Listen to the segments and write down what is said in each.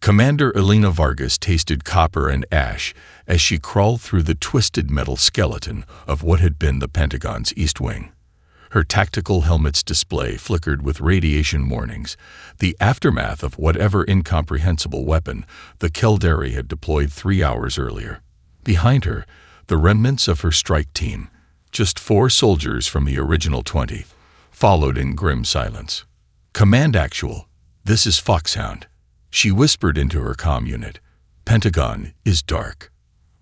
Commander Elena Vargas tasted copper and ash as she crawled through the twisted metal skeleton of what had been the Pentagon's East Wing. Her tactical helmet's display flickered with radiation warnings, the aftermath of whatever incomprehensible weapon the Caldari had deployed 3 hours earlier. Behind her, the remnants of her strike team, just 4 soldiers from the original 20, followed in grim silence. "Command Actual, this is Foxhound," she whispered into her comm unit. "Pentagon is dark."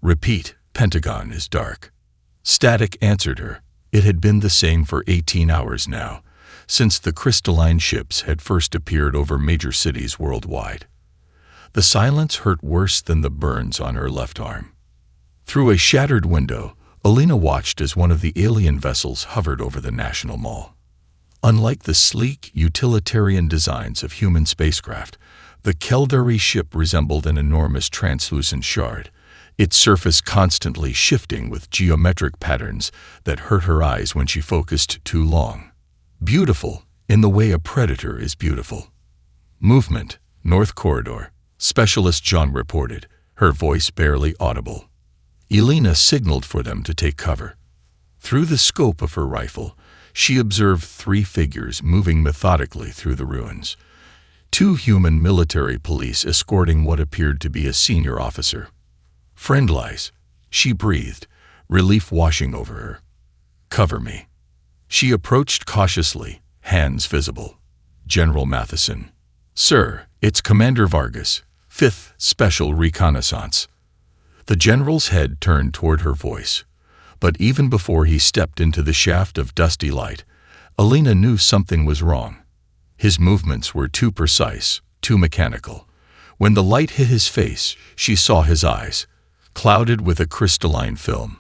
"Repeat, Pentagon is dark." Static answered her. It had been the same for 18 hours now, since the crystalline ships had first appeared over major cities worldwide. The silence hurt worse than the burns on her left arm. Through a shattered window, Elena watched as one of the alien vessels hovered over the National Mall. Unlike the sleek, utilitarian designs of human spacecraft, the Caldari ship resembled an enormous translucent shard, its surface constantly shifting with geometric patterns that hurt her eyes when she focused too long. Beautiful, in the way a predator is beautiful. "Movement, North Corridor," Specialist John reported, her voice barely audible. Elena signaled for them to take cover. Through the scope of her rifle, she observed 3 figures moving methodically through the ruins. 2 human military police escorting what appeared to be a senior officer. "Friendlies," she breathed, relief washing over her. "Cover me." She approached cautiously, hands visible. "General Matheson." "Sir, it's Commander Vargas, 5th Special Reconnaissance." The general's head turned toward her voice, but even before he stepped into the shaft of dusty light, Elena knew something was wrong. His movements were too precise, too mechanical. When the light hit his face, she saw his eyes, clouded with a crystalline film,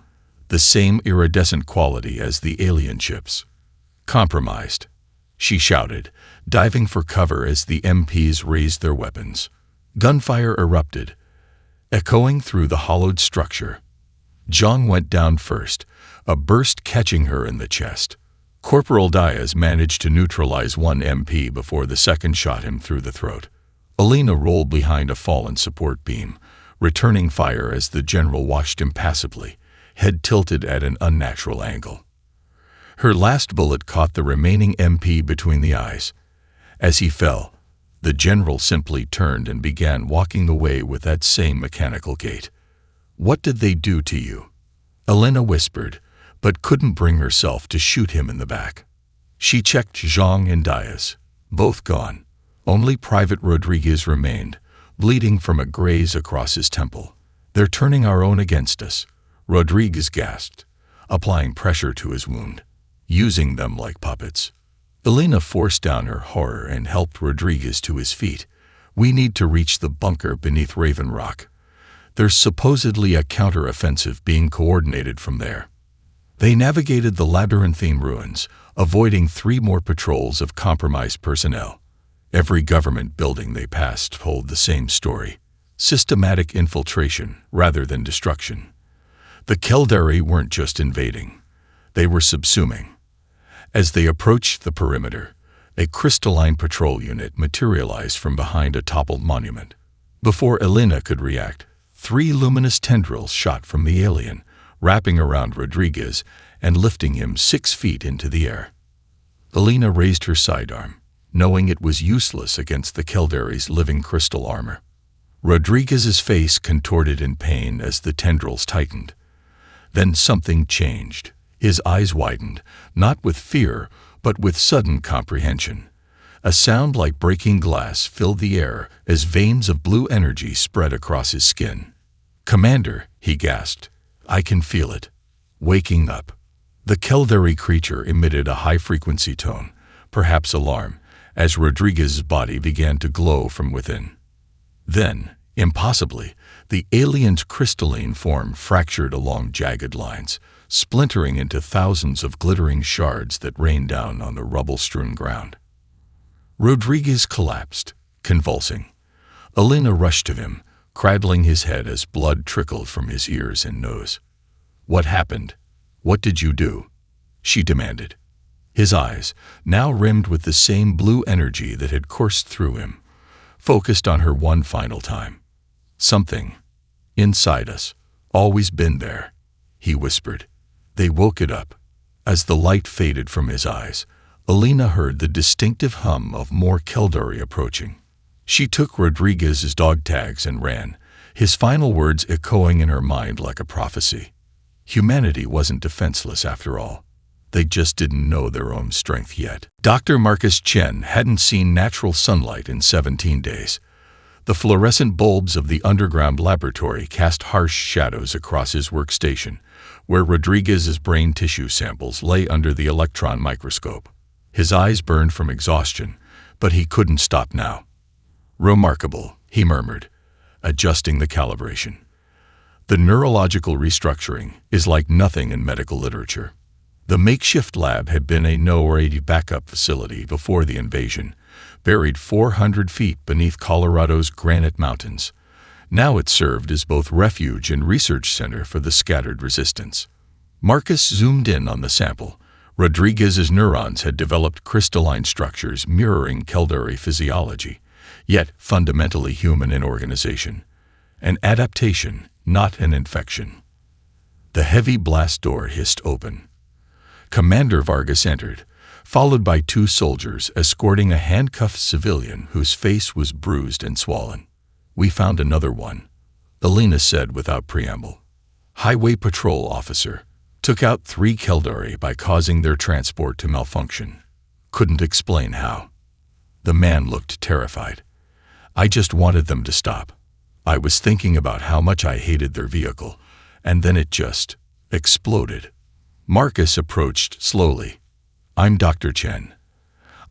the same iridescent quality as the alien ships. "Compromised," she shouted, diving for cover as the MPs raised their weapons. Gunfire erupted, echoing through the hollowed structure. Zhang went down first, a burst catching her in the chest. Corporal Diaz managed to neutralize one MP before the second shot him through the throat. Elena rolled behind a fallen support beam, returning fire as the general watched impassively, head tilted at an unnatural angle. Her last bullet caught the remaining MP between the eyes. As he fell, the general simply turned and began walking away with that same mechanical gait. "What did they do to you?" Elena whispered, but couldn't bring herself to shoot him in the back. She checked Zhang and Diaz, both gone. Only Private Rodriguez remained, bleeding from a graze across his temple. "They're turning our own against us," Rodriguez gasped, applying pressure to his wound, "using them like puppets." Elena forced down her horror and helped Rodriguez to his feet. "We need to reach the bunker beneath Raven Rock. There's supposedly a counter-offensive being coordinated from there." They navigated the labyrinthine ruins, avoiding 3 more patrols of compromised personnel. Every government building they passed told the same story: systematic infiltration rather than destruction. The Caldari weren't just invading, they were subsuming. As they approached the perimeter, a crystalline patrol unit materialized from behind a toppled monument. Before Elena could react, 3 luminous tendrils shot from the alien, wrapping around Rodriguez and lifting him 6 feet into the air. Elena raised her sidearm, knowing it was useless against the Caldari's living crystal armor. Rodriguez's face contorted in pain as the tendrils tightened. Then something changed. His eyes widened, not with fear, but with sudden comprehension. A sound like breaking glass filled the air as veins of blue energy spread across his skin. "Commander," he gasped, "I can feel it." Waking up. The Caldari creature emitted a high-frequency tone, perhaps alarm, as Rodriguez's body began to glow from within. Then, impossibly, the alien's crystalline form fractured along jagged lines, splintering into thousands of glittering shards that rained down on the rubble-strewn ground. Rodriguez collapsed, convulsing. Elena rushed to him, cradling his head as blood trickled from his ears and nose. "What happened? What did you do?" she demanded. His eyes, now rimmed with the same blue energy that had coursed through him, focused on her one final time. "Something inside us, always been there," he whispered. They woke it up. As the light faded from his eyes, Alina heard the distinctive hum of more Keldari approaching. She took Rodriguez's dog tags and ran, his final words echoing in her mind like a prophecy. Humanity wasn't defenseless after all. They just didn't know their own strength yet. Dr. Marcus Chen hadn't seen natural sunlight in 17 days. The fluorescent bulbs of the underground laboratory cast harsh shadows across his workstation, where Rodriguez's brain tissue samples lay under the electron microscope. His eyes burned from exhaustion, but he couldn't stop now. "Remarkable," he murmured, adjusting the calibration. "The neurological restructuring is like nothing in medical literature." The makeshift lab had been a no-ready backup facility before the invasion, buried 400 feet beneath Colorado's granite mountains. Now it served as both refuge and research center for the scattered resistance. Marcus zoomed in on the sample. Rodriguez's neurons had developed crystalline structures mirroring Keldari physiology, yet fundamentally human in organization. An adaptation, not an infection. The heavy blast door hissed open. Commander Vargas entered, followed by 2 soldiers escorting a handcuffed civilian whose face was bruised and swollen. "We found another one," Alina said without preamble. "Highway patrol officer. Took out 3 Keldari by causing their transport to malfunction. Couldn't explain how." The man looked terrified. "I just wanted them to stop. I was thinking about how much I hated their vehicle, and then it just exploded." Marcus approached slowly. "I'm Dr. Chen.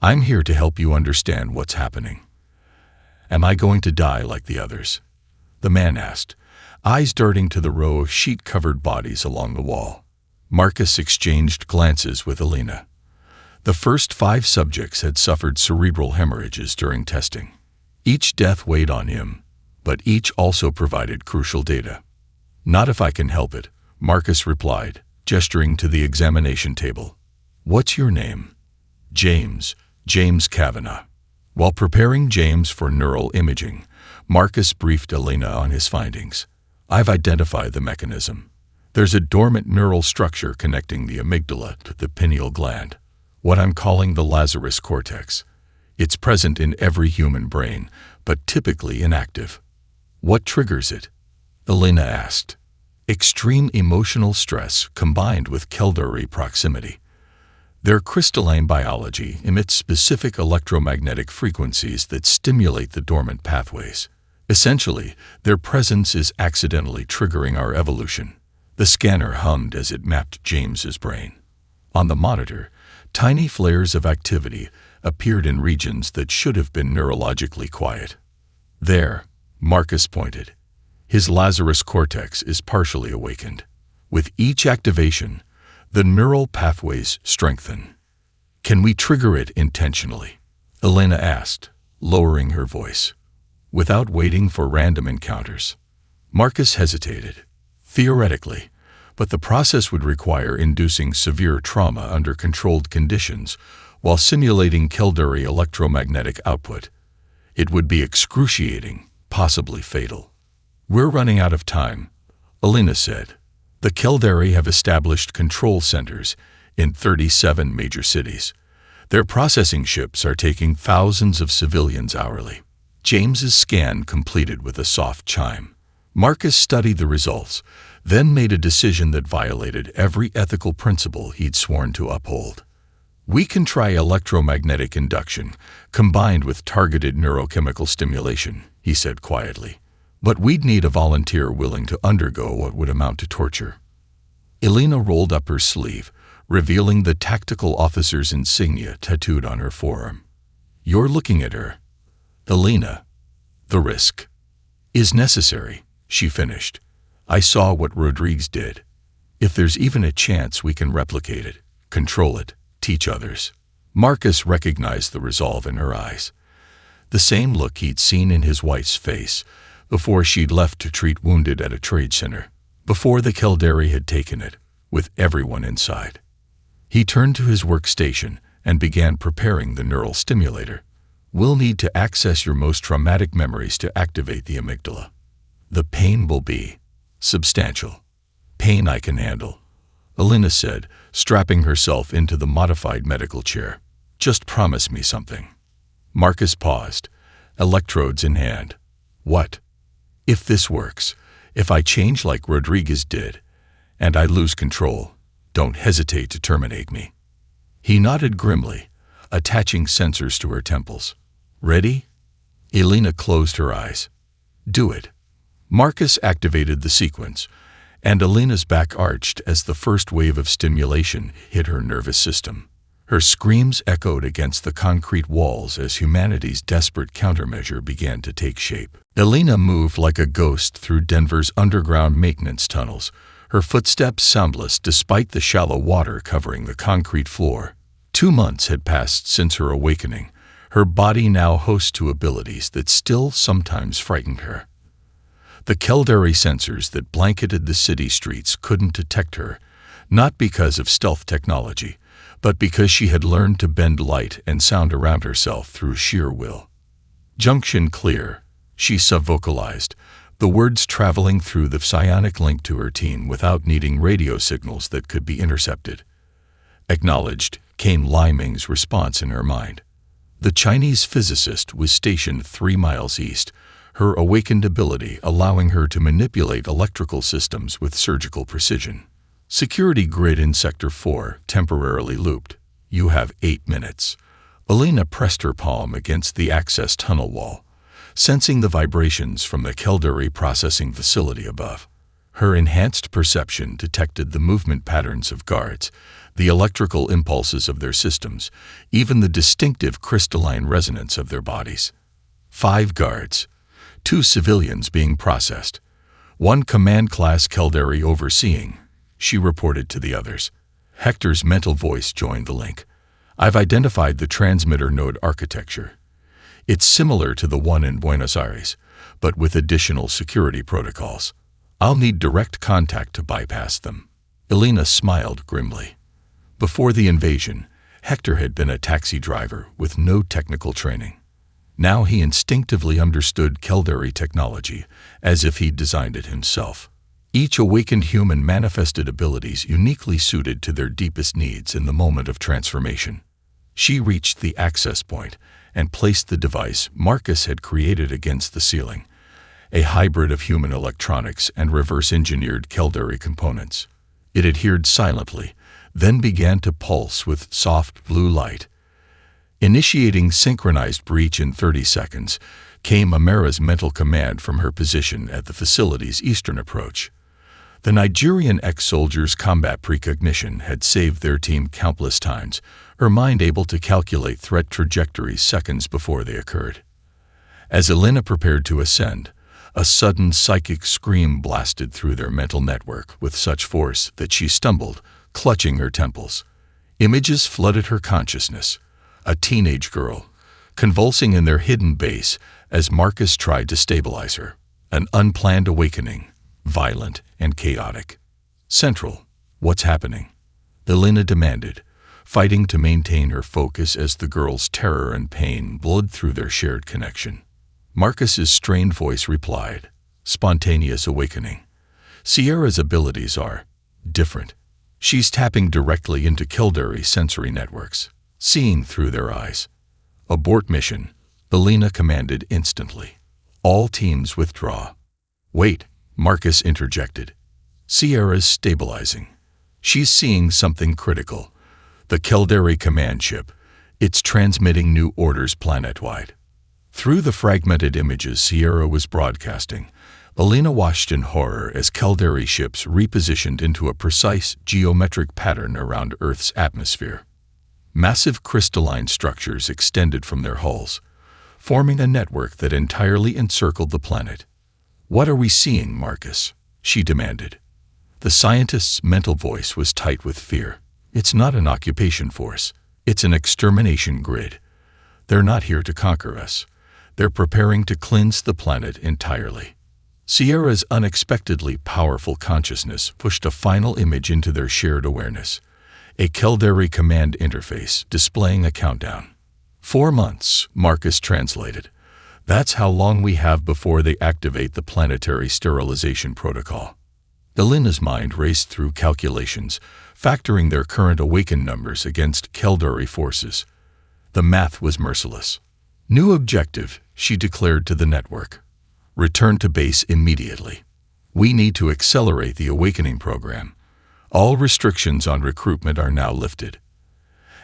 I'm here to help you understand what's happening." "Am I going to die like the others?" the man asked, eyes darting to the row of sheet-covered bodies along the wall. Marcus exchanged glances with Alina. The first 5 subjects had suffered cerebral hemorrhages during testing. Each death weighed on him, but each also provided crucial data. "Not if I can help it," Marcus replied, gesturing to the examination table. "What's your name?" "James Kavanaugh." While preparing James for neural imaging, Marcus briefed Alina on his findings. "I've identified the mechanism. There's a dormant neural structure connecting the amygdala to the pineal gland, what I'm calling the Lazarus cortex. It's present in every human brain, but typically inactive." "What triggers it?" Alina asked. "Extreme emotional stress combined with Keldari proximity. Their crystalline biology emits specific electromagnetic frequencies that stimulate the dormant pathways. Essentially, their presence is accidentally triggering our evolution." The scanner hummed as it mapped James's brain. On the monitor, tiny flares of activity appeared in regions that should have been neurologically quiet. "There," Marcus pointed. "His Lazarus cortex is partially awakened. With each activation, the neural pathways strengthen." "Can we trigger it intentionally?" Alina asked, lowering her voice. "Without waiting for random encounters?" Marcus hesitated. "Theoretically, but the process would require inducing severe trauma under controlled conditions while simulating Keldari electromagnetic output. It would be excruciating, possibly fatal." "We're running out of time," Alina said. "The Keldari have established control centers in 37 major cities. Their processing ships are taking thousands of civilians hourly." James's scan completed with a soft chime. Marcus studied the results, then made a decision that violated every ethical principle he'd sworn to uphold. "We can try electromagnetic induction, combined with targeted neurochemical stimulation," he said quietly. "But we'd need a volunteer willing to undergo what would amount to torture." Alina rolled up her sleeve, revealing the tactical officer's insignia tattooed on her forearm. "You're looking at her." "Alina, the risk is necessary," she finished. "I saw what Rodriguez did. If there's even a chance we can replicate it, control it, teach others." Marcus recognized the resolve in her eyes. The same look he'd seen in his wife's face before she'd left to treat wounded at a trade center, before the Keldari had taken it, with everyone inside. He turned to his workstation and began preparing the neural stimulator. We'll need to access your most traumatic memories to activate the amygdala. The pain will be substantial. Pain I can handle, Elena said, strapping herself into the modified medical chair. Just promise me something. Marcus paused, electrodes in hand. What? If this works, if I change like Rodriguez did, and I lose control, don't hesitate to terminate me. He nodded grimly, attaching sensors to her temples. Ready? Elena closed her eyes. Do it. Marcus activated the sequence, and Elena's back arched as the first wave of stimulation hit her nervous system. Her screams echoed against the concrete walls as humanity's desperate countermeasure began to take shape. Elena moved like a ghost through Denver's underground maintenance tunnels, her footsteps soundless despite the shallow water covering the concrete floor. 2 months had passed since her awakening, her body now host to abilities that still sometimes frightened her. The Caldari sensors that blanketed the city streets couldn't detect her, not because of stealth technology, but because she had learned to bend light and sound around herself through sheer will. Junction clear, she subvocalized, the words traveling through the psionic link to her team without needing radio signals that could be intercepted. Acknowledged, came Lai Ming's response in her mind. The Chinese physicist was stationed 3 miles east, her awakened ability allowing her to manipulate electrical systems with surgical precision. Security grid in Sector 4 temporarily looped. You have 8 minutes. Elena pressed her palm against the access tunnel wall, sensing the vibrations from the Caldari processing facility above. Her enhanced perception detected the movement patterns of guards, the electrical impulses of their systems, even the distinctive crystalline resonance of their bodies. 5 guards, 2 civilians being processed, 1 command-class Caldari overseeing, she reported to the others. Hector's mental voice joined the link. I've identified the transmitter node architecture. It's similar to the one in Buenos Aires, but with additional security protocols. I'll need direct contact to bypass them. Elena smiled grimly. Before the invasion, Hector had been a taxi driver with no technical training. Now he instinctively understood Caldari technology, as if he'd designed it himself. Each awakened human manifested abilities uniquely suited to their deepest needs in the moment of transformation. She reached the access point and placed the device Marcus had created against the ceiling, a hybrid of human electronics and reverse-engineered Caldari components. It adhered silently, then began to pulse with soft blue light. Initiating synchronized breach in 30 seconds, came Amara's mental command from her position at the facility's eastern approach. The Nigerian ex-soldier's combat precognition had saved their team countless times, her mind able to calculate threat trajectories seconds before they occurred. As Elena prepared to ascend, a sudden psychic scream blasted through their mental network with such force that she stumbled, clutching her temples. Images flooded her consciousness. A teenage girl, convulsing in their hidden base as Marcus tried to stabilize her. An unplanned awakening, violent and chaotic. Central, what's happening? Elena demanded, fighting to maintain her focus as the girl's terror and pain bled through their shared connection. Marcus's strained voice replied, spontaneous awakening. Sierra's abilities are different. She's tapping directly into Caldari sensory networks, seeing through their eyes. Abort mission, Elena commanded instantly. All teams withdraw. Wait, Marcus interjected. Sierra's stabilizing. She's seeing something critical. The Caldari command ship. It's transmitting new orders planet-wide. Through the fragmented images Sierra was broadcasting, Elena watched in horror as Caldari ships repositioned into a precise geometric pattern around Earth's atmosphere. Massive crystalline structures extended from their hulls, forming a network that entirely encircled the planet. What are we seeing, Marcus? She demanded. The scientist's mental voice was tight with fear. It's not an occupation force. It's an extermination grid. They're not here to conquer us. They're preparing to cleanse the planet entirely. Sierra's unexpectedly powerful consciousness pushed a final image into their shared awareness. A Caldari command interface displaying a countdown. 4 months, Marcus translated. That's how long we have before they activate the planetary sterilization protocol. Elena's mind raced through calculations, factoring their current awakened numbers against Keldari forces. The math was merciless. New objective, she declared to the network. Return to base immediately. We need to accelerate the awakening program. All restrictions on recruitment are now lifted.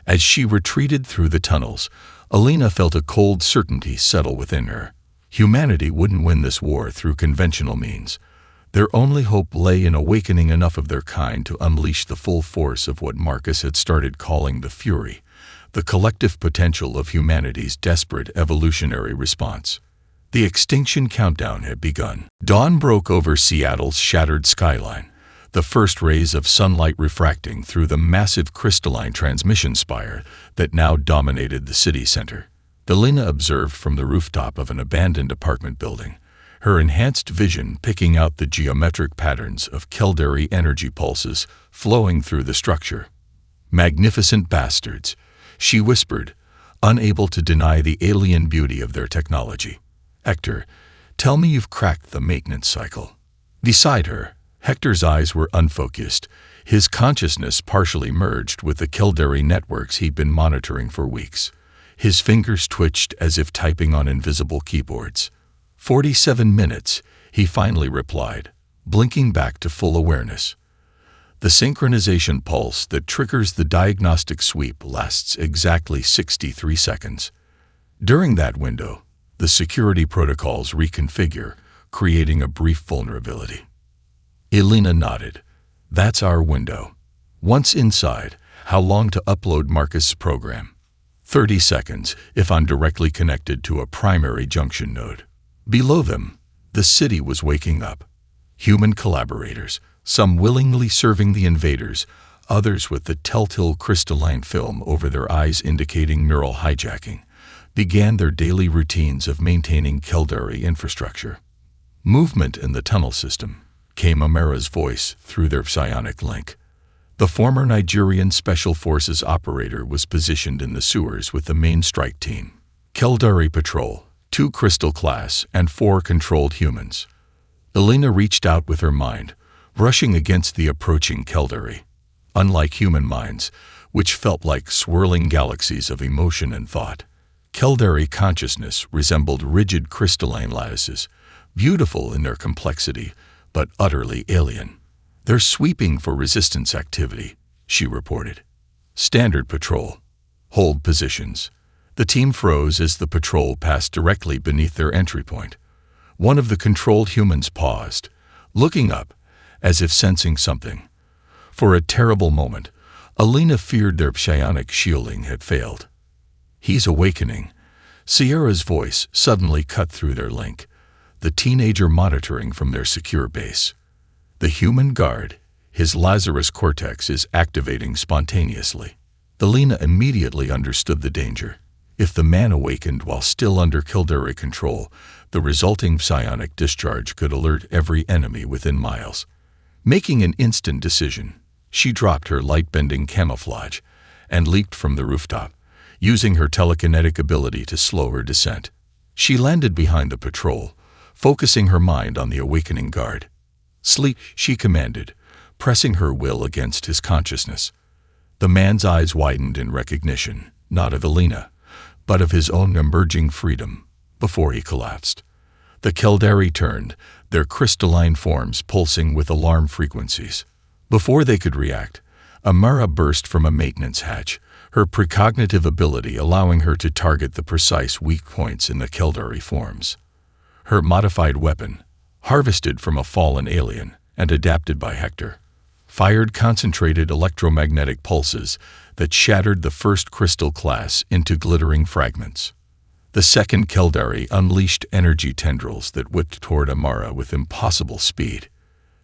As she retreated through the tunnels, Elena felt a cold certainty settle within her. Humanity wouldn't win this war through conventional means. Their only hope lay in awakening enough of their kind to unleash the full force of what Marcus had started calling the Fury, the collective potential of humanity's desperate evolutionary response. The extinction countdown had begun. Dawn broke over Seattle's shattered skyline, the first rays of sunlight refracting through the massive crystalline transmission spire that now dominated the city center. Elena observed from the rooftop of an abandoned apartment building, her enhanced vision picking out the geometric patterns of Keldari energy pulses flowing through the structure. Magnificent bastards, she whispered, unable to deny the alien beauty of their technology. Hector, tell me you've cracked the maintenance cycle. Beside her, Hector's eyes were unfocused, his consciousness partially merged with the Keldari networks he'd been monitoring for weeks. His fingers twitched as if typing on invisible keyboards. 47 minutes, he finally replied, blinking back to full awareness. The synchronization pulse that triggers the diagnostic sweep lasts exactly 63 seconds. During that window, the security protocols reconfigure, creating a brief vulnerability. Elena nodded. That's our window. Once inside, how long to upload Marcus' program? 30 seconds if I'm directly connected to a primary junction node. Below them, the city was waking up. Human collaborators, some willingly serving the invaders, others with the telltale crystalline film over their eyes indicating neural hijacking, began their daily routines of maintaining Keldari infrastructure. Movement in the tunnel system, came Amara's voice through their psionic link. The former Nigerian Special Forces operator was positioned in the sewers with the main strike team. Keldari Patrol, 2 Crystal class and 4 controlled humans. Elena reached out with her mind, brushing against the approaching Keldari. Unlike human minds, which felt like swirling galaxies of emotion and thought, Keldari consciousness resembled rigid crystalline lattices, beautiful in their complexity, but utterly alien. They're sweeping for resistance activity, she reported. Standard patrol. Hold positions. The team froze as the patrol passed directly beneath their entry point. One of the controlled humans paused, looking up, as if sensing something. For a terrible moment, Elena feared their psionic shielding had failed. He's awakening. Sierra's voice suddenly cut through their link, the teenager monitoring from their secure base. The human guard, his Lazarus cortex is activating spontaneously. Elena immediately understood the danger. If the man awakened while still under Keldari control, the resulting psionic discharge could alert every enemy within miles. Making an instant decision, she dropped her light-bending camouflage and leaped from the rooftop, using her telekinetic ability to slow her descent. She landed behind the patrol, focusing her mind on the awakening guard. Sleep, she commanded, pressing her will against his consciousness. The man's eyes widened in recognition, not of Elena, but of his own emerging freedom, before he collapsed. The Keldari turned, their crystalline forms pulsing with alarm frequencies. Before they could react, Amara burst from a maintenance hatch, her precognitive ability allowing her to target the precise weak points in the Keldari forms. Her modified weapon, harvested from a fallen alien and adapted by Hector, fired concentrated electromagnetic pulses that shattered the first crystal class into glittering fragments. The second Keldari unleashed energy tendrils that whipped toward Amara with impossible speed.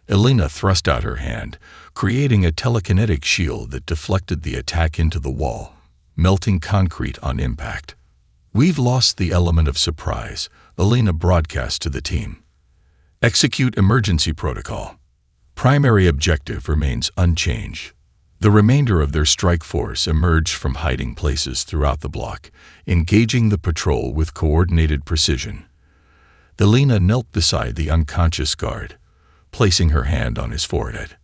Elena thrust out her hand, creating a telekinetic shield that deflected the attack into the wall, melting concrete on impact. We've lost the element of surprise, Elena broadcast to the team. Execute emergency protocol. Primary objective remains unchanged. The remainder of their strike force emerged from hiding places throughout the block, engaging the patrol with coordinated precision. Elena knelt beside the unconscious guard, placing her hand on his forehead.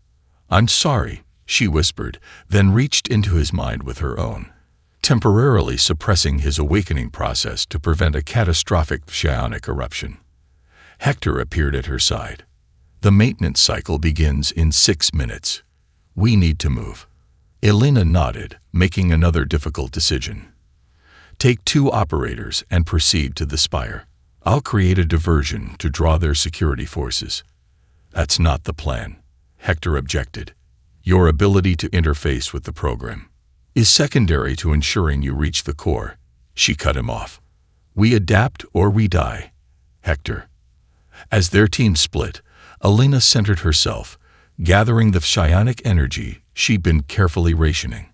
"I'm sorry," she whispered, then reached into his mind with her own, temporarily suppressing his awakening process to prevent a catastrophic psionic eruption. Hector appeared at her side. "The maintenance cycle begins in 6 minutes. We need to move." Elena nodded, making another difficult decision. "Take 2 operators and proceed to the spire. I'll create a diversion to draw their security forces." "That's not the plan," Hector objected. "Your ability to interface with the program is secondary to ensuring you reach the core." She cut him off. "We adapt or we die, Hector." As their team split, Elena centered herself, gathering the psionic energy she'd been carefully rationing.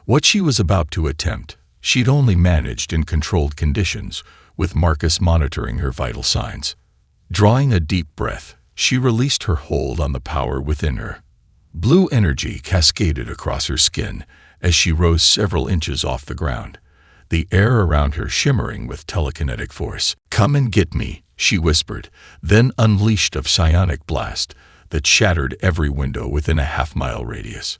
What she was about to attempt, she'd only managed in controlled conditions, with Marcus monitoring her vital signs. Drawing a deep breath, she released her hold on the power within her. Blue energy cascaded across her skin as she rose several inches off the ground, the air around her shimmering with telekinetic force. "Come and get me," she whispered, then unleashed a psionic blast that shattered every window within a half-mile radius.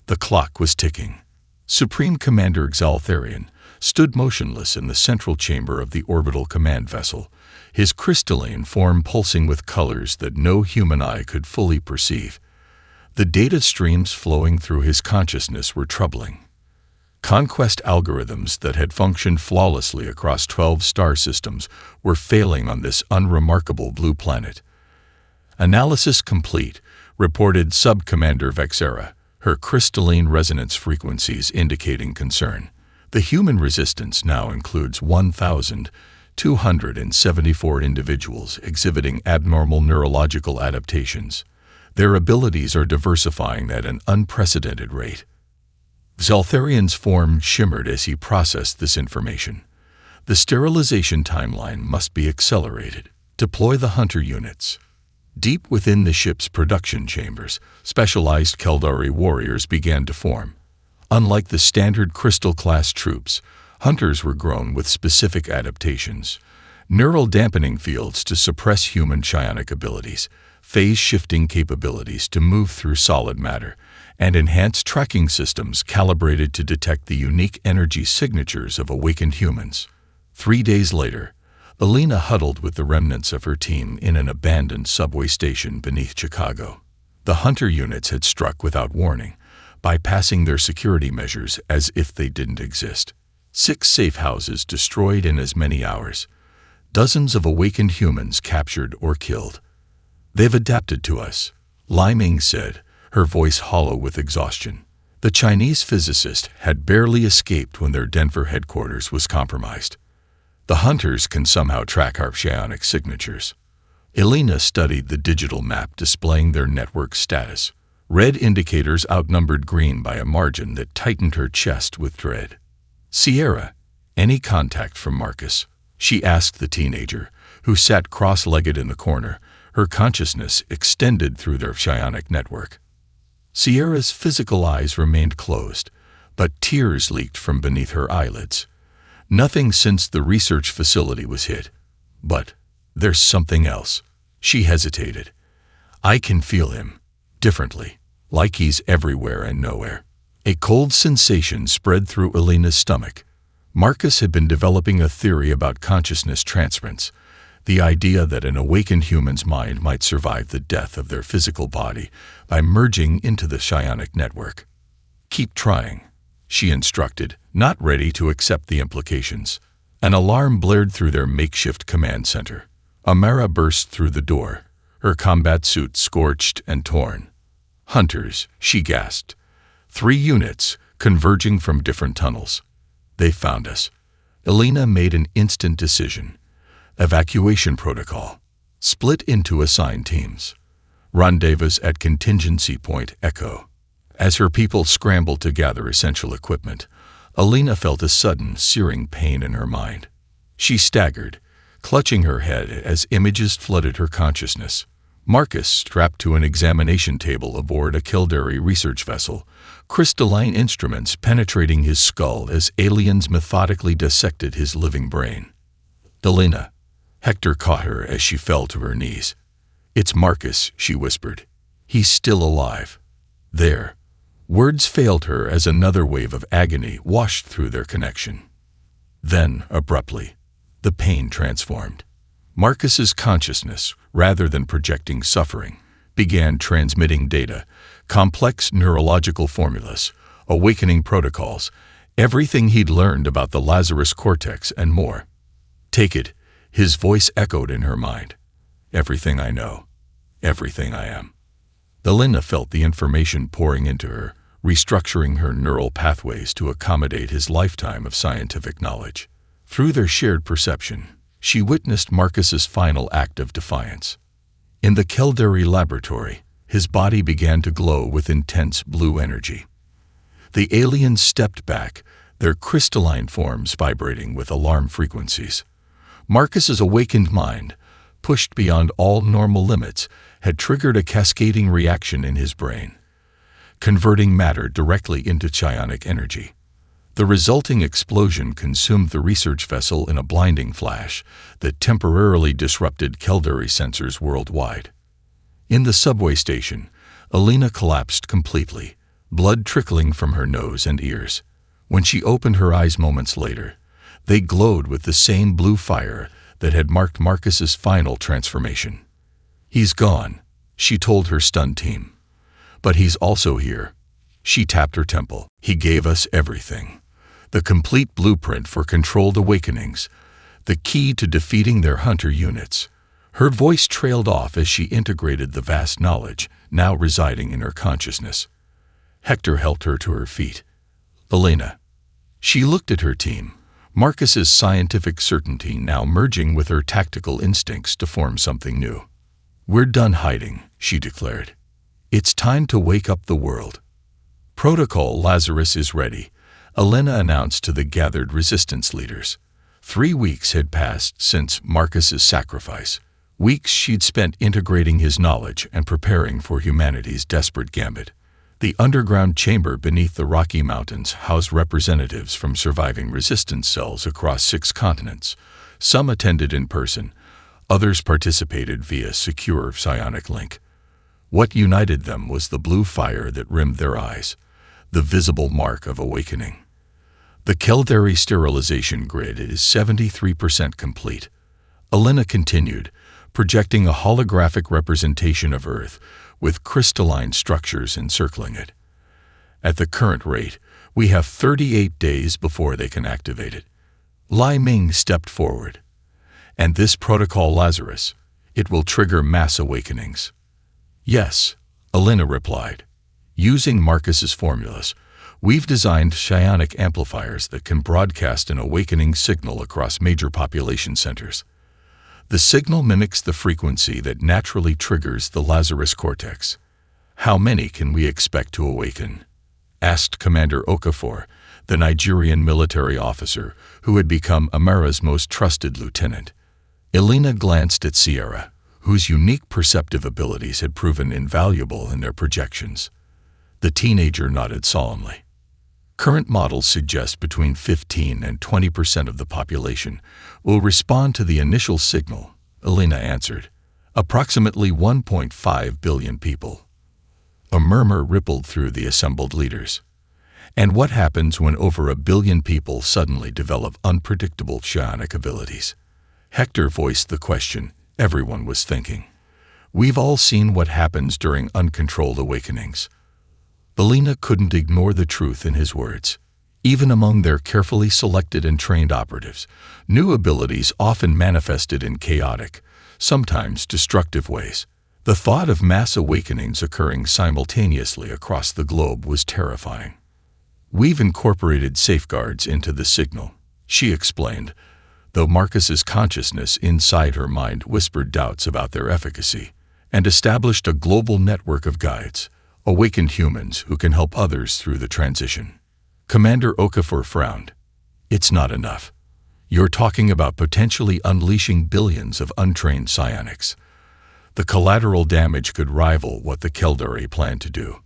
The clock was ticking. Supreme Commander Xaltharian stood motionless in the central chamber of the orbital command vessel, his crystalline form pulsing with colors that no human eye could fully perceive. The data streams flowing through his consciousness were troubling. Conquest algorithms that had functioned flawlessly across 12 star systems were failing on this unremarkable blue planet. "Analysis complete," reported Sub-Commander Vexera, her crystalline resonance frequencies indicating concern. "The human resistance now includes 1,274 individuals exhibiting abnormal neurological adaptations. Their abilities are diversifying at an unprecedented rate." Xaltharian's form shimmered as he processed this information. "The sterilization timeline must be accelerated. Deploy the hunter units." Deep within the ship's production chambers, specialized Keldari warriors began to form. Unlike the standard crystal-class troops, hunters were grown with specific adaptations: neural dampening fields to suppress human psionic abilities, phase-shifting capabilities to move through solid matter, and enhanced tracking systems calibrated to detect the unique energy signatures of awakened humans. 3 days later, Elena huddled with the remnants of her team in an abandoned subway station beneath Chicago. The hunter units had struck without warning, bypassing their security measures as if they didn't exist. 6 safe houses destroyed in as many hours. Dozens of awakened humans captured or killed. "They've adapted to us," Liming said, her voice hollow with exhaustion. The Chinese physicist had barely escaped when their Denver headquarters was compromised. "The hunters can somehow track our psionic signatures." Elena studied the digital map displaying their network status. Red indicators outnumbered green by a margin that tightened her chest with dread. "Sierra, any contact from Marcus?" she asked the teenager, who sat cross-legged in the corner, her consciousness extended through their psionic network. Sierra's physical eyes remained closed, but tears leaked from beneath her eyelids. "Nothing since the research facility was hit. But there's something else." She hesitated. "I can feel him. Differently. Like he's everywhere and nowhere." A cold sensation spread through Elena's stomach. Marcus had been developing a theory about consciousness transference, the idea that an awakened human's mind might survive the death of their physical body by merging into the psionic network. "Keep trying," she instructed, not ready to accept the implications. An alarm blared through their makeshift command center. Amara burst through the door, her combat suit scorched and torn. "Hunters," she gasped. 3 units, converging from different tunnels. "They found us." Elena made an instant decision. Evacuation protocol. Split into assigned teams. Rendezvous at Contingency Point Echo. As her people scrambled to gather essential equipment, Elena felt a sudden, searing pain in her mind. She staggered, clutching her head as images flooded her consciousness. Marcus, strapped to an examination table aboard a Kildare research vessel, crystalline instruments penetrating his skull as aliens methodically dissected his living brain. "Delina." Hector caught her as she fell to her knees. "It's Marcus," she whispered. "He's still alive." There. Words failed her as another wave of agony washed through their connection. Then, abruptly, the pain transformed. Marcus's consciousness, rather than projecting suffering, began transmitting data, complex neurological formulas, awakening protocols, everything he'd learned about the Lazarus cortex and more. "Take it," his voice echoed in her mind. "Everything I know. Everything I am." Delina felt the information pouring into her, restructuring her neural pathways to accommodate his lifetime of scientific knowledge. Through their shared perception, she witnessed Marcus's final act of defiance. In the Kildare laboratory, his body began to glow with intense blue energy. The aliens stepped back, their crystalline forms vibrating with alarm frequencies. Marcus's awakened mind, pushed beyond all normal limits, had triggered a cascading reaction in his brain, converting matter directly into psionic energy. The resulting explosion consumed the research vessel in a blinding flash that temporarily disrupted Kildare sensors worldwide. In the subway station, Alina collapsed completely, blood trickling from her nose and ears. When she opened her eyes moments later, they glowed with the same blue fire that had marked Marcus's final transformation. "He's gone," she told her stunned team. "But he's also here." She tapped her temple. "He gave us everything. The complete blueprint for controlled awakenings, the key to defeating their hunter units." Her voice trailed off as she integrated the vast knowledge now residing in her consciousness. Hector helped her to her feet. "Elena." She looked at her team, Marcus's scientific certainty now merging with her tactical instincts to form something new. "We're done hiding," she declared. "It's time to wake up the world." "Protocol Lazarus is ready," Elena announced to the gathered resistance leaders. 3 weeks had passed since Marcus's sacrifice, weeks she'd spent integrating his knowledge and preparing for humanity's desperate gambit. The underground chamber beneath the Rocky Mountains housed representatives from surviving resistance cells across 6 continents. Some attended in person, others participated via secure psionic link. What united them was the blue fire that rimmed their eyes, the visible mark of awakening. The Kildare sterilization grid is 73% complete. Elena continued, projecting a holographic representation of Earth with crystalline structures encircling it. "At the current rate, we have 38 days before they can activate it." Lai Ming stepped forward. "And this protocol Lazarus, it will trigger mass awakenings." "Yes," Elena replied. "Using Marcus's formulas, we've designed psionic amplifiers that can broadcast an awakening signal across major population centers. The signal mimics the frequency that naturally triggers the Lazarus cortex." "How many can we expect to awaken?" asked Commander Okafor, the Nigerian military officer who had become Amara's most trusted lieutenant. Elena glanced at Sierra, whose unique perceptive abilities had proven invaluable in their projections. The teenager nodded solemnly. "Current models suggest between 15 and 20% of the population will respond to the initial signal," Elena answered. "Approximately 1.5 billion people." A murmur rippled through the assembled leaders. "And what happens when over 1 billion people suddenly develop unpredictable psionic abilities?" Hector voiced the question everyone was thinking. "We've all seen what happens during uncontrolled awakenings." Elena couldn't ignore the truth in his words. Even among their carefully selected and trained operatives, new abilities often manifested in chaotic, sometimes destructive ways. The thought of mass awakenings occurring simultaneously across the globe was terrifying. "We've incorporated safeguards into the signal," she explained, though Marcus's consciousness inside her mind whispered doubts about their efficacy, "and established a global network of guides, awakened humans who can help others through the transition." Commander Okafor frowned. "It's not enough. You're talking about potentially unleashing billions of untrained psionics." The collateral damage could rival what the Keldari planned to do.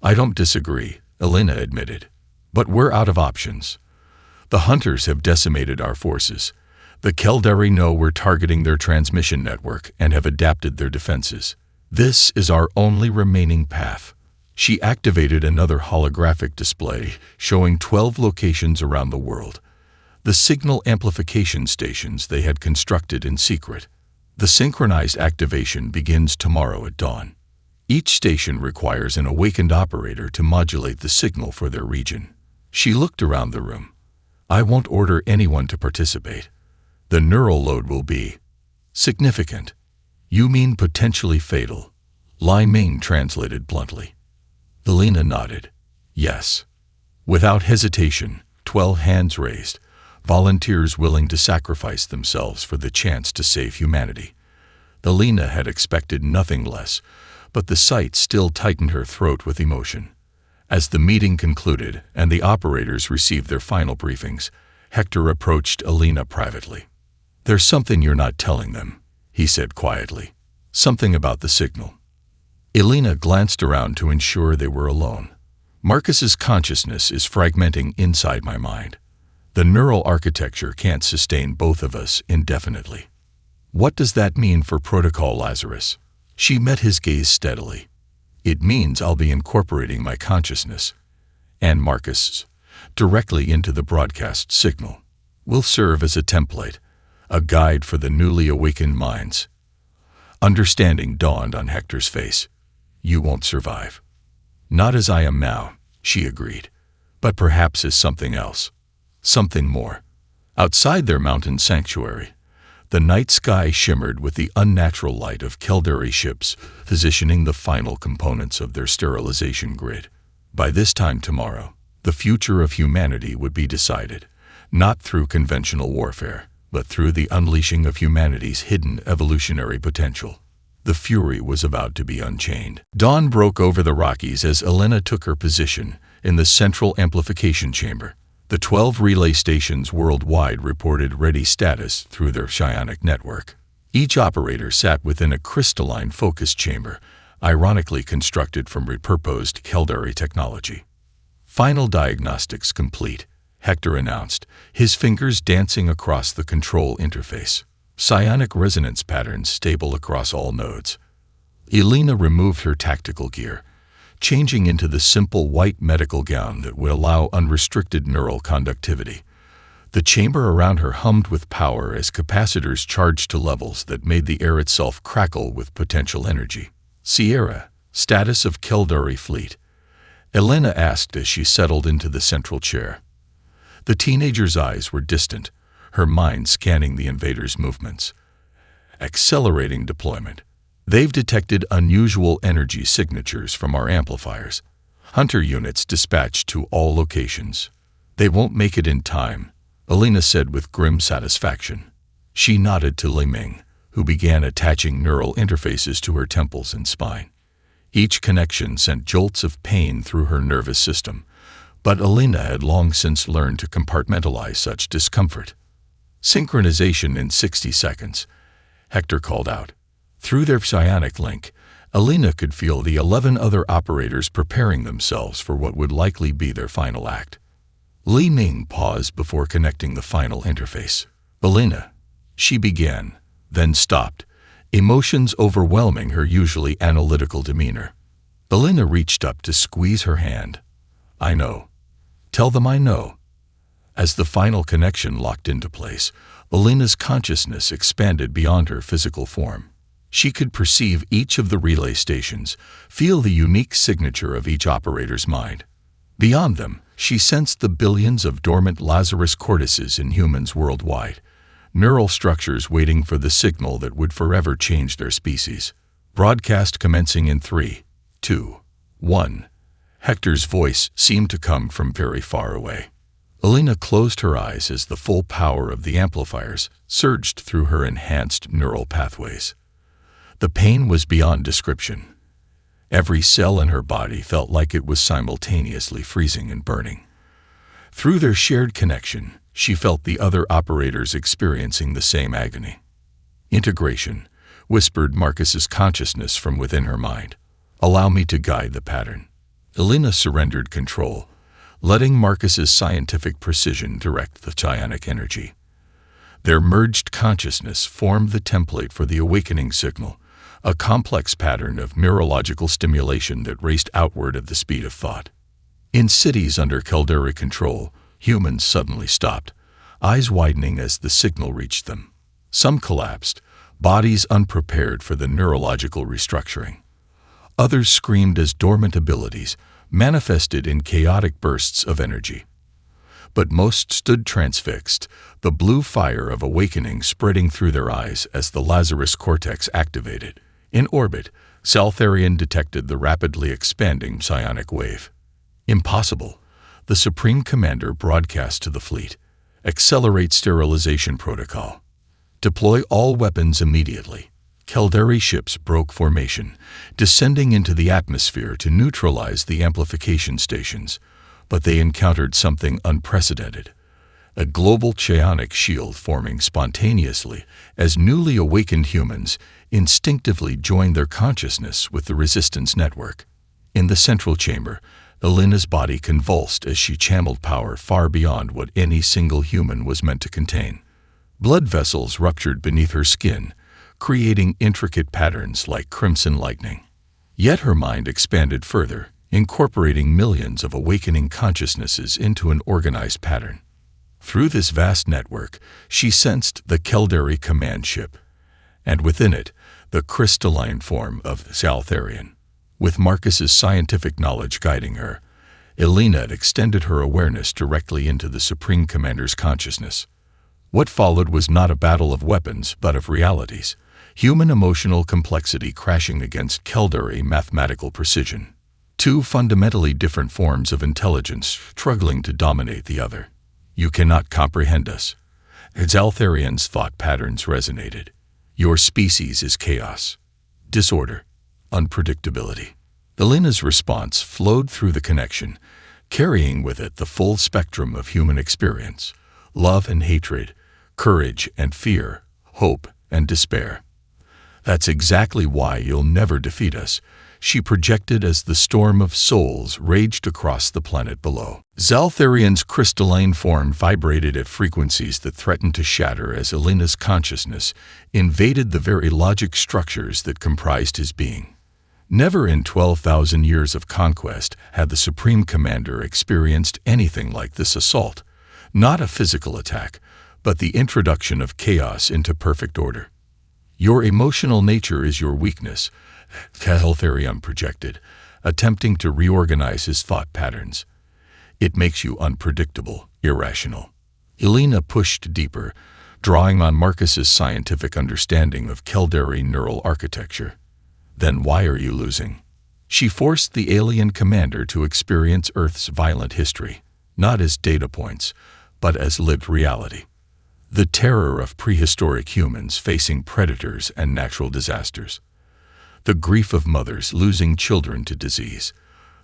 I don't disagree, Elena admitted. But we're out of options. The hunters have decimated our forces. The Keldari know we're targeting their transmission network and have adapted their defenses. This is our only remaining path. She activated another holographic display showing 12 locations around the world. The signal amplification stations they had constructed in secret. The synchronized activation begins tomorrow at dawn. Each station requires an awakened operator to modulate the signal for their region. She looked around the room. I won't order anyone to participate. The neural load will be significant. You mean potentially fatal? Lai Ming translated bluntly. Elena nodded. Yes. Without hesitation, 12 hands raised, volunteers willing to sacrifice themselves for the chance to save humanity. Elena had expected nothing less, but the sight still tightened her throat with emotion. As the meeting concluded and the operators received their final briefings, Hector approached Elena privately. There's something you're not telling them, he said quietly. Something about the signal. Elena glanced around to ensure they were alone. Marcus's consciousness is fragmenting inside my mind. The neural architecture can't sustain both of us indefinitely. What does that mean for Protocol Lazarus? She met his gaze steadily. It means I'll be incorporating my consciousness, and Marcus's, directly into the broadcast signal. Will serve as a template, a guide for the newly awakened minds. Understanding dawned on Hector's face. You won't survive. Not as I am now, she agreed, but perhaps as something else. Something more. Outside their mountain sanctuary, the night sky shimmered with the unnatural light of Keldari ships positioning the final components of their sterilization grid. By this time tomorrow, the future of humanity would be decided, not through conventional warfare, but through the unleashing of humanity's hidden evolutionary potential. The fury was about to be unchained. Dawn broke over the Rockies as Elena took her position in the central amplification chamber. The 12 relay stations worldwide reported ready status through their psionic network. Each operator sat within a crystalline focus chamber, ironically constructed from repurposed Keldari technology. Final diagnostics complete, Hector announced, his fingers dancing across the control interface. Psionic resonance patterns stable across all nodes. Elena removed her tactical gear, changing into the simple white medical gown that would allow unrestricted neural conductivity. The chamber around her hummed with power as capacitors charged to levels that made the air itself crackle with potential energy. Sierra, status of Keldari fleet, Elena asked as she settled into the central chair. The teenager's eyes were distant, her mind scanning the invaders' movements. Accelerating deployment. They've detected unusual energy signatures from our amplifiers. Hunter units dispatched to all locations. They won't make it in time, Elena said with grim satisfaction. She nodded to Li Ming, who began attaching neural interfaces to her temples and spine. Each connection sent jolts of pain through her nervous system, but Elena had long since learned to compartmentalize such discomfort. Synchronization in 60 seconds, Hector called out. Through their psionic link, Elena could feel the 11 other operators preparing themselves for what would likely be their final act. Li Ming paused before connecting the final interface. Elena, she began, then stopped, emotions overwhelming her usually analytical demeanor. Elena reached up to squeeze her hand. I know. Tell them I know. As the final connection locked into place, Elena's consciousness expanded beyond her physical form. She could perceive each of the relay stations, feel the unique signature of each operator's mind. Beyond them, she sensed the billions of dormant Lazarus cortices in humans worldwide, neural structures waiting for the signal that would forever change their species. Broadcast commencing in 3, 2, 1. Hector's voice seemed to come from very far away. Elena closed her eyes as the full power of the amplifiers surged through her enhanced neural pathways. The pain was beyond description. Every cell in her body felt like it was simultaneously freezing and burning. Through their shared connection, she felt the other operators experiencing the same agony. Integration, whispered Marcus's consciousness from within her mind. "Allow me to guide the pattern." Elena surrendered control, letting Marcus's scientific precision direct the psionic energy. Their merged consciousness formed the template for the awakening signal, a complex pattern of neurological stimulation that raced outward at the speed of thought. In cities under Caldera control, humans suddenly stopped, eyes widening as the signal reached them. Some collapsed, bodies unprepared for the neurological restructuring. Others screamed as dormant abilities manifested in chaotic bursts of energy. But most stood transfixed, the blue fire of awakening spreading through their eyes as the Lazarus cortex activated. In orbit, Saltharian detected the rapidly expanding psionic wave. "Impossible," the Supreme Commander broadcast to the fleet. "Accelerate sterilization protocol. Deploy all weapons immediately." Caldera ships broke formation, descending into the atmosphere to neutralize the amplification stations, but they encountered something unprecedented. A global psionic shield forming spontaneously as newly awakened humans instinctively joined their consciousness with the resistance network. In the central chamber, Elena's body convulsed as she channeled power far beyond what any single human was meant to contain. Blood vessels ruptured beneath her skin, creating intricate patterns like crimson lightning. Yet her mind expanded further, incorporating millions of awakening consciousnesses into an organized pattern. Through this vast network, she sensed the Caldera command ship, and within it, the crystalline form of Saltharian. With Marcus's scientific knowledge guiding her, Elena extended her awareness directly into the Supreme Commander's consciousness. What followed was not a battle of weapons, but of realities. Human emotional complexity crashing against Caldera mathematical precision. Two fundamentally different forms of intelligence struggling to dominate the other. "You cannot comprehend us." Saltharian's thought patterns resonated. "Your species is chaos, disorder, unpredictability." Elena's response flowed through the connection, carrying with it the full spectrum of human experience: love and hatred, courage and fear, hope and despair. "That's exactly why you'll never defeat us," she projected as the storm of souls raged across the planet below. Saltharian's crystalline form vibrated at frequencies that threatened to shatter as Elena's consciousness invaded the very logic structures that comprised his being. Never in 12,000 years of conquest had the Supreme Commander experienced anything like this assault. Not a physical attack, but the introduction of chaos into perfect order. "Your emotional nature is your weakness," Saltharian projected, attempting to reorganize his thought patterns. "It makes you unpredictable, irrational." Elena pushed deeper, drawing on Marcus's scientific understanding of Caldera neural architecture. "Then why are you losing?" She forced the alien commander to experience Earth's violent history, not as data points, but as lived reality. The terror of prehistoric humans facing predators and natural disasters. The grief of mothers losing children to disease.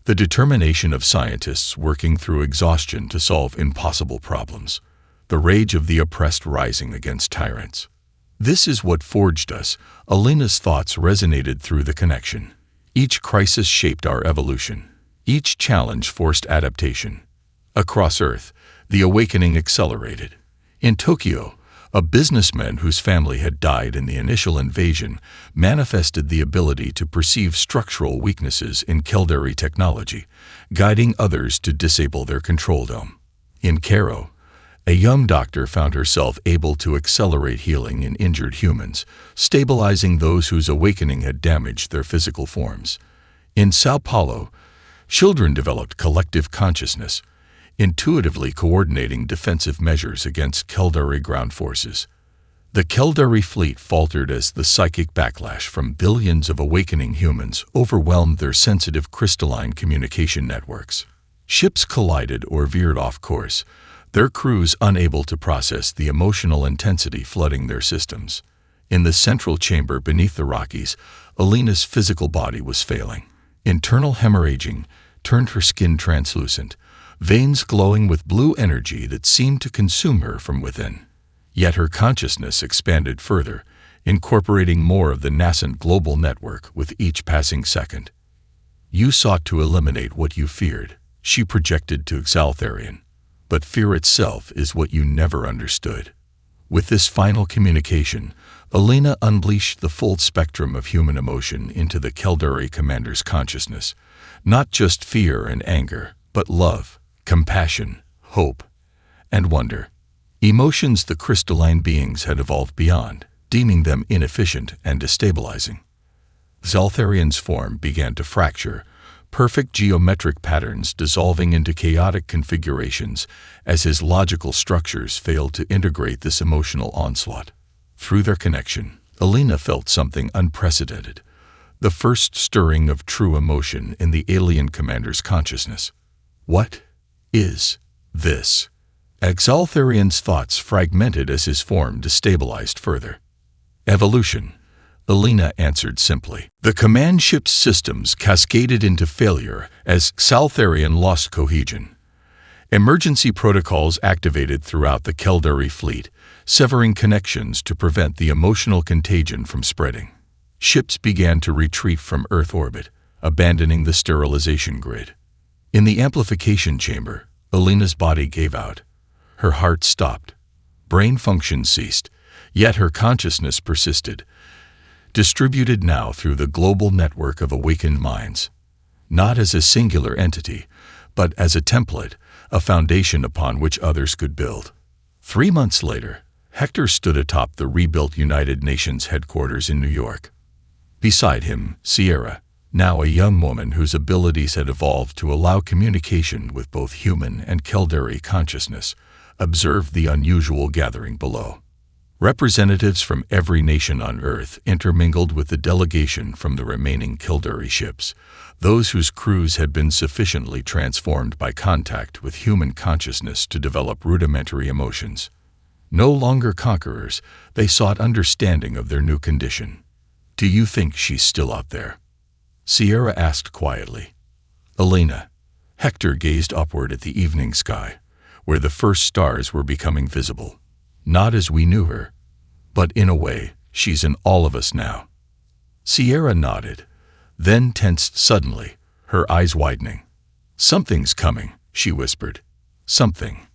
The determination of scientists working through exhaustion to solve impossible problems. The rage of the oppressed rising against tyrants. "This is what forged us." Elena's thoughts resonated through the connection. Each crisis shaped our evolution. Each challenge forced adaptation. Across Earth, the awakening accelerated. In Tokyo, a businessman whose family had died in the initial invasion manifested the ability to perceive structural weaknesses in Caldera technology, guiding others to disable their control dome. In Cairo, a young doctor found herself able to accelerate healing in injured humans, stabilizing those whose awakening had damaged their physical forms. In Sao Paulo, children developed collective consciousness, intuitively coordinating defensive measures against Caldera ground forces. The Caldera fleet faltered as the psychic backlash from billions of awakening humans overwhelmed their sensitive crystalline communication networks. Ships collided or veered off course, their crews unable to process the emotional intensity flooding their systems. In the central chamber beneath the Rockies, Elena's physical body was failing. Internal hemorrhaging turned her skin translucent, veins glowing with blue energy that seemed to consume her from within. Yet her consciousness expanded further, incorporating more of the nascent global network with each passing second. You sought to eliminate what you feared, she projected to Xaltharian. But fear itself is what you never understood. With this final communication, Elena unleashed the full spectrum of human emotion into the Keldari commander's consciousness. Not just fear and anger, but love, compassion, hope, and wonder. Emotions the crystalline beings had evolved beyond, deeming them inefficient and destabilizing. Xaltharian's form began to fracture, perfect geometric patterns dissolving into chaotic configurations as his logical structures failed to integrate this emotional onslaught. Through their connection, Elena felt something unprecedented, the first stirring of true emotion in the alien commander's consciousness. What is this? Xaltharian's thoughts fragmented as his form destabilized further. Evolution, Elena answered simply. The command ship's systems cascaded into failure as Xaltharian lost cohesion. Emergency protocols activated throughout the Keldari fleet, severing connections to prevent the emotional contagion from spreading. Ships began to retreat from Earth orbit, abandoning the sterilization grid. In the amplification chamber, Elena's body gave out. Her heart stopped. Brain function ceased, yet her consciousness persisted, distributed now through the global network of awakened minds. Not as a singular entity, but as a template, a foundation upon which others could build. 3 months later, Hector stood atop the rebuilt United Nations headquarters in New York. Beside him, Sierra, now a young woman whose abilities had evolved to allow communication with both human and Keldari consciousness, observed the unusual gathering below. Representatives from every nation on Earth intermingled with the delegation from the remaining Keldari ships, those whose crews had been sufficiently transformed by contact with human consciousness to develop rudimentary emotions. No longer conquerors, they sought understanding of their new condition. Do you think she's still out there? Sierra asked quietly. Elena. Hector gazed upward at the evening sky, where the first stars were becoming visible. Not as we knew her, but in a way, she's in all of us now. Sierra nodded, then tensed suddenly, her eyes widening. Something's coming, she whispered. Something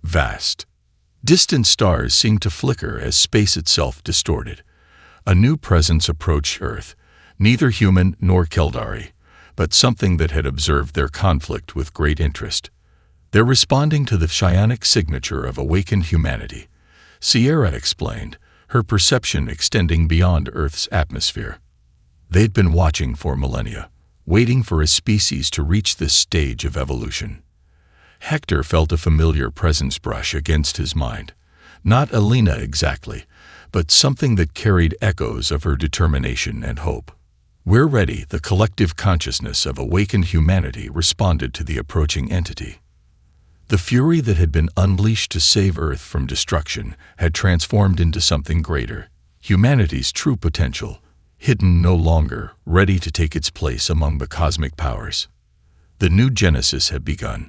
vast. Distant stars seemed to flicker as space itself distorted. A new presence approached Earth, neither human nor Keldari, but something that had observed their conflict with great interest. They're responding to the psionic signature of awakened humanity, Sierra explained, her perception extending beyond Earth's atmosphere. They'd been watching for millennia, waiting for a species to reach this stage of evolution. Hector felt a familiar presence brush against his mind. Not Elena exactly, but something that carried echoes of her determination and hope. We're ready, the collective consciousness of awakened humanity responded to the approaching entity. The fury that had been unleashed to save Earth from destruction had transformed into something greater, humanity's true potential, hidden no longer, ready to take its place among the cosmic powers. The new genesis had begun.